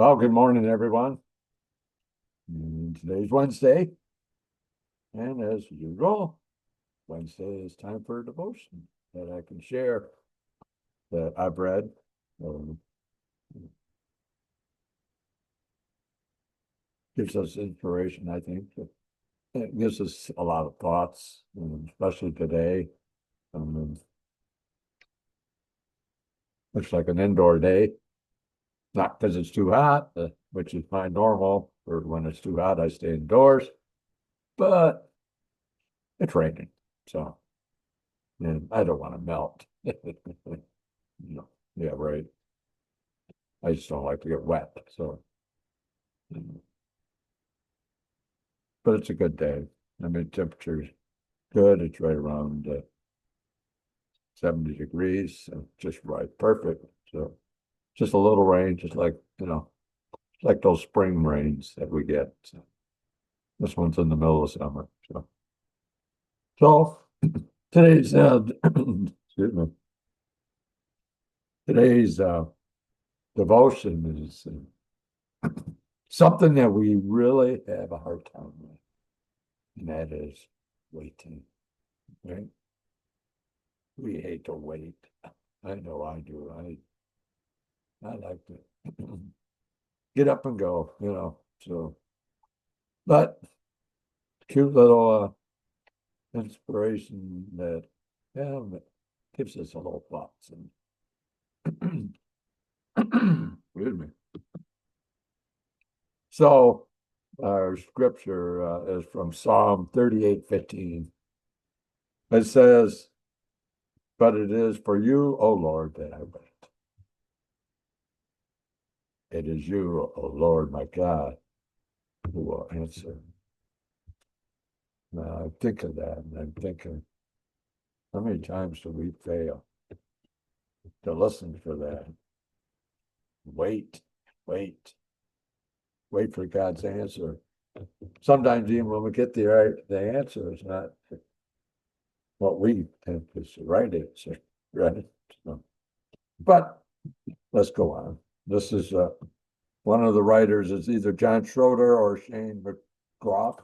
Well, good morning, everyone. Today's Wednesday, and as usual, Wednesday is time for a devotion that I can share that I've read. Um, Gives us inspiration, I think. It gives us a lot of thoughts, especially today. Um, Looks like an indoor day, not because it's too hot, which is my normal, or when it's too hot, I stay indoors, but it's raining, so and I don't want to melt. No, yeah, right. I just don't like to get wet, so. But it's a good day. I mean, temperature's good. It's right around 70 degrees, so just right, perfect. So just a little rain, just like, like those spring rains that we get. So this one's in the middle of summer. So today's, excuse me, today's devotion is something that we really have a hard time with, and that is waiting, right? We hate to wait. I know I do. I like to get up and go, So, but cute little inspiration that, yeah, that gives us a little thoughts. And excuse me. So our scripture is from Psalm 38:15. It says, "But it is for you, O Lord, that I wait. It is you, O Lord, my God, who will answer." Now I think of that, and I'm thinking, how many times do we fail to listen for that? Wait, wait, wait for God's answer. Sometimes even when we get the answer is not what we think is the right answer, right? So, but let's go on. This is one of the writers is either John Schroeder or Shane McGrath.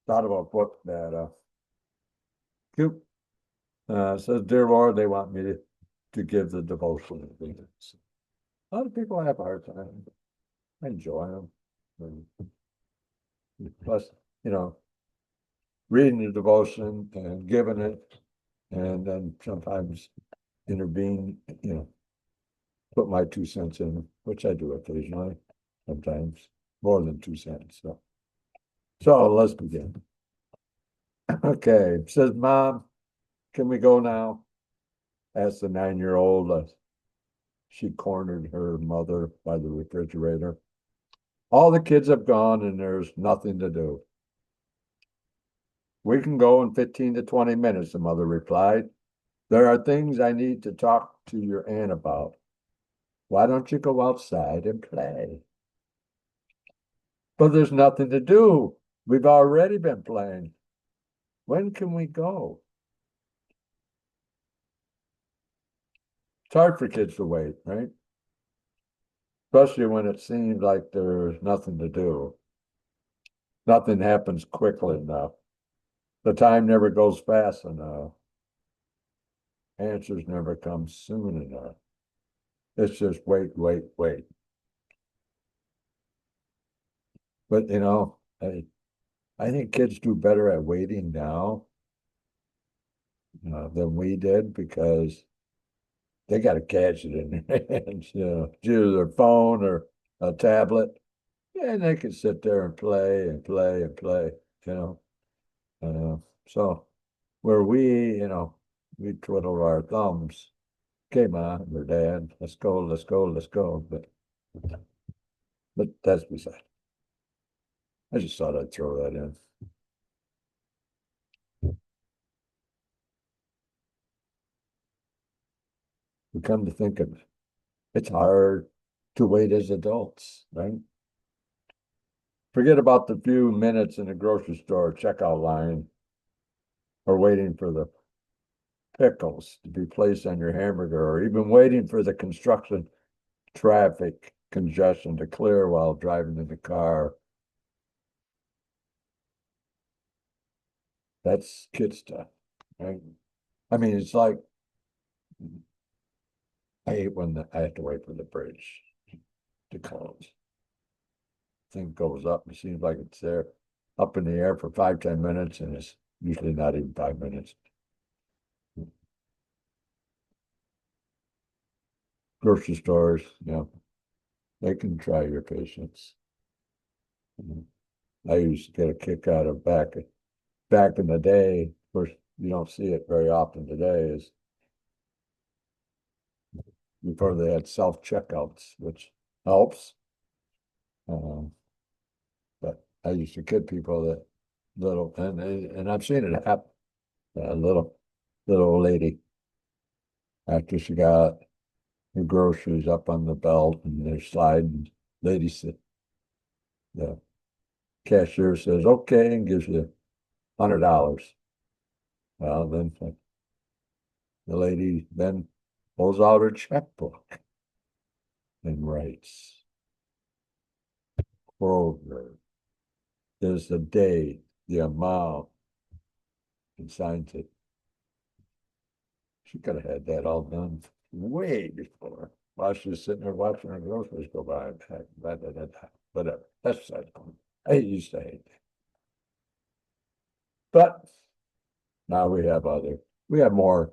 Thought of a book that cute says, "Dear Lord, they want me to give the devotion." A lot of people have a hard time. I enjoy them. Plus, you know, reading the devotion and giving it, and then sometimes intervene, put my 2 cents in, which I do occasionally, sometimes more than 2 cents. So let's begin. Okay, it says, "Mom, can we go now?" Asked the 9-year-old. She cornered her mother by the refrigerator. "All the kids have gone and there's nothing to do." "We can go in 15 to 20 minutes," the mother replied. "There are things I need to talk to your aunt about. Why don't you go outside and play?" "But there's nothing to do. We've already been playing. When can we go?" It's hard for kids to wait, right? Especially when it seems like there's nothing to do. Nothing happens quickly enough. The time never goes fast enough. Answers never come soon enough. It's just wait, wait, wait. But I think kids do better at waiting now than we did because they got to catch it in their hands, either their phone or a tablet, and they can sit there and play and play and play, you know. So where we twiddle our thumbs. "Okay, Mom or Dad, let's go, let's go, let's go." But that's beside. I just thought I'd throw that in. We come to think of it, it's hard to wait as adults, right? Forget about the few minutes in the grocery store checkout line or waiting for the pickles to be placed on your hamburger or even waiting for the construction traffic congestion to clear while driving in the car. That's kid stuff, right? I mean, it's like, I hate when I have to wait for the bridge to close. Thing goes up, it seems like it's there up in the air for 5, 10 minutes, and it's usually not even 5 minutes. Grocery stores, they can try your patience. I used to get a kick out of back in the day. Of course, you don't see it very often today, is before they had self-checkouts, which helps. But I used to kid people that and I've seen it happen. A little lady, after she got her groceries up on the belt and they're sliding, lady said, the cashier says, okay, and gives you $100. Well, then the lady then pulls out her checkbook and writes, Kroger. There's the date, the amount, and signs it. She could have had that all done way before, while she was sitting there watching her groceries go by. Whatever. That's beside the point. I used to hate that. But now we have more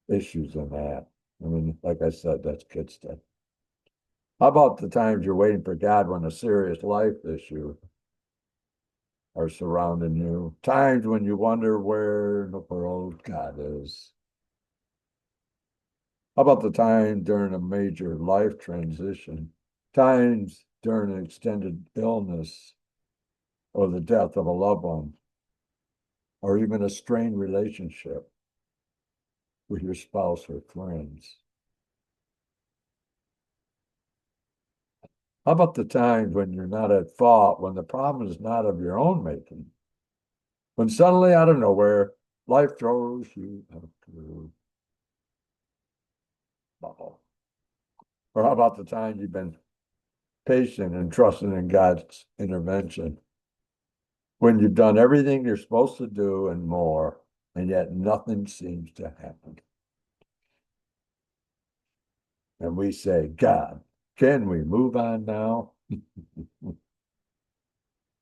issues than that. I mean, like I said, that's kid stuff. How about the times you're waiting for God when a serious life issue are surrounding you? Times when you wonder where in the world God is. How about the time during a major life transition? Times during an extended illness or the death of a loved one, or even a strained relationship with your spouse or friends. How about the times when you're not at fault, when the problem is not of your own making? When suddenly, out of nowhere, life throws you a curve ball. Or how about the time you've been patient and trusting in God's intervention? When you've done everything you're supposed to do and more, and yet nothing seems to happen. And we say, God, can we move on now?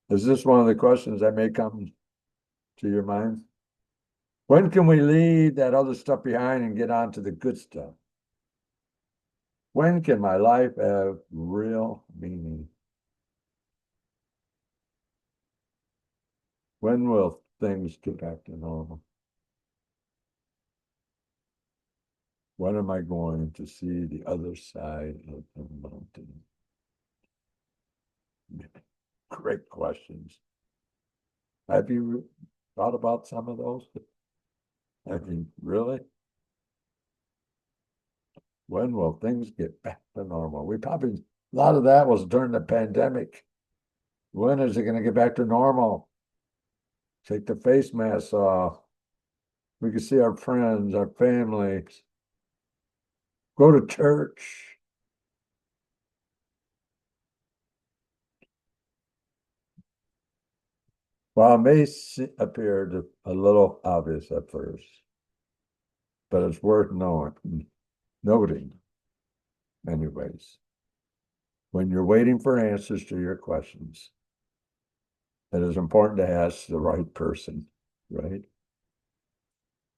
Is this one of the questions that may come to your mind? When can we leave that other stuff behind and get on to the good stuff? When can my life have real meaning? When will things get back to normal? When am I going to see the other side of the mountain? Great questions. Have you thought about some of those? I mean, really? When will things get back to normal? A lot of that was during the pandemic. When is it going to get back to normal? Take the face masks off. We can see our friends, our families. Go to church. While it may appear a little obvious at first, but it's worth noting anyways. When you're waiting for answers to your questions, it is important to ask the right person, right?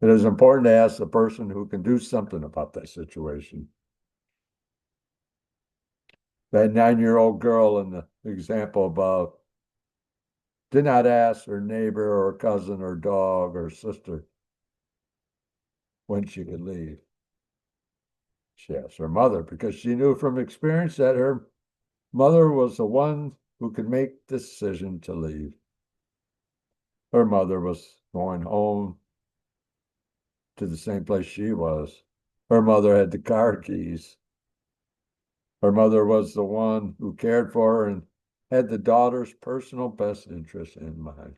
It is important to ask the person who can do something about that situation. That 9-year-old girl in the example above did not ask her neighbor or cousin or dog or sister when she could leave. She asked her mother because she knew from experience that her mother was the one who could make the decision to leave. Her mother was going home to the same place she was. Her mother had the car keys. Her mother was the one who cared for her and had the daughter's personal best interest in mind.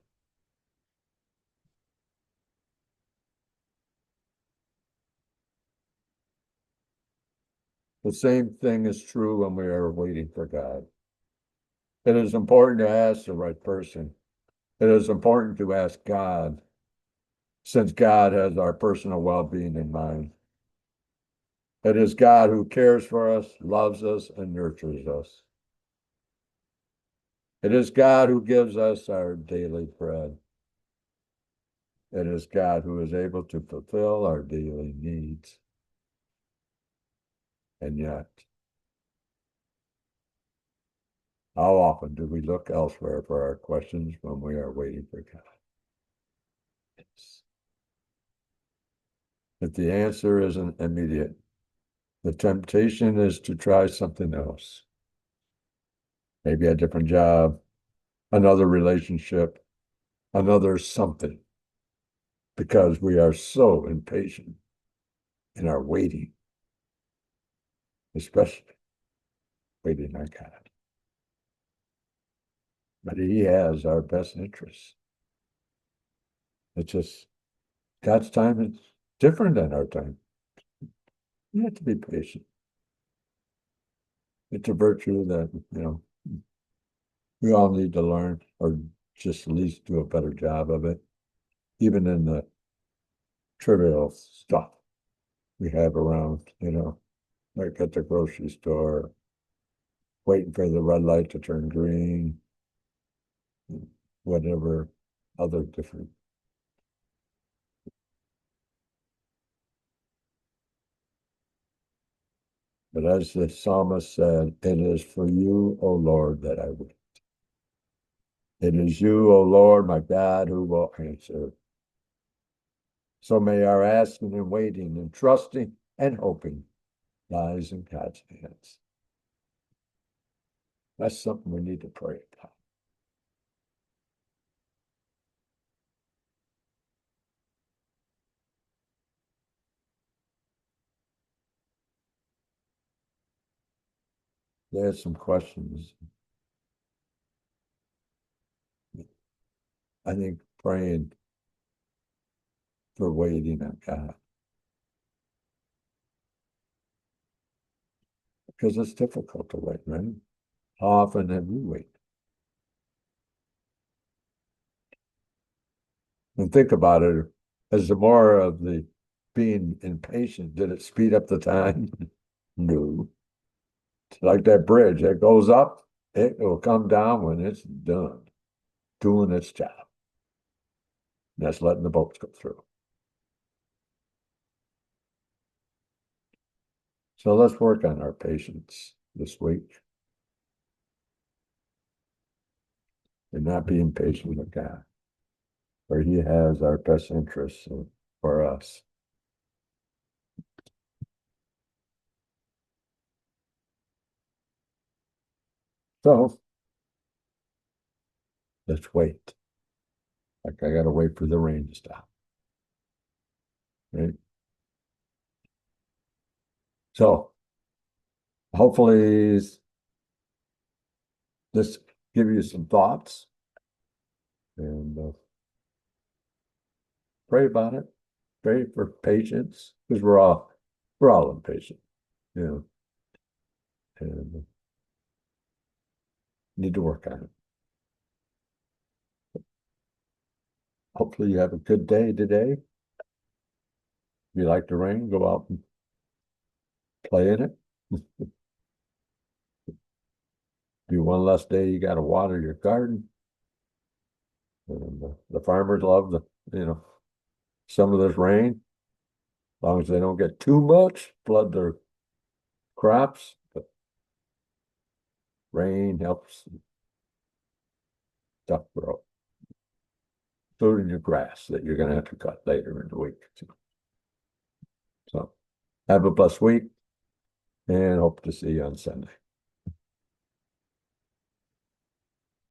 The same thing is true when we are waiting for God. It is important to ask the right person. It is important to ask God, since God has our personal well-being in mind. It is God who cares for us, loves us, and nurtures us. It is God who gives us our daily bread. It is God who is able to fulfill our daily needs. And yet, how often do we look elsewhere for our questions when we are waiting for God? If the answer isn't immediate, the temptation is to try something else. Maybe a different job, another relationship, another something, because we are so impatient in our waiting, especially waiting on God. But He has our best interests. It's just God's time is different than our time. You have to be patient. It's a virtue that, we all need to learn, or just at least do a better job of it, even in the trivial stuff we have around, like at the grocery store, waiting for the red light to turn green, whatever other different. But as the psalmist said, it is for you, O Lord, that I wait. It is you, O Lord, my God, who will answer. So may our asking and waiting and trusting and hoping lies in God's hands. That's something we need to pray about. There's some questions. I think praying for waiting on God, because it's difficult to wait, right? How often have you waited? And think about it, as the more of the being impatient, did it speed up the time? No. It's like that bridge that goes up, it will come down when it's done, doing its job. That's letting the boats go through. So let's work on our patience this week and not be impatient with God, for He has our best interests for us. So let's wait. Like I got to wait for the rain to stop. Right? So hopefully this give you some thoughts and pray about it. Pray for patience because we're all impatient, and need to work on it. Hopefully you have a good day today. If you like the rain, go out and play in it. Do one less day, you got to water your garden. And the farmers love some of this rain, as long as they don't get too much, flood their crops. But rain helps stuff grow, including your grass that you're going to have to cut later in the week. So have a blessed week and hope to see you on Sunday.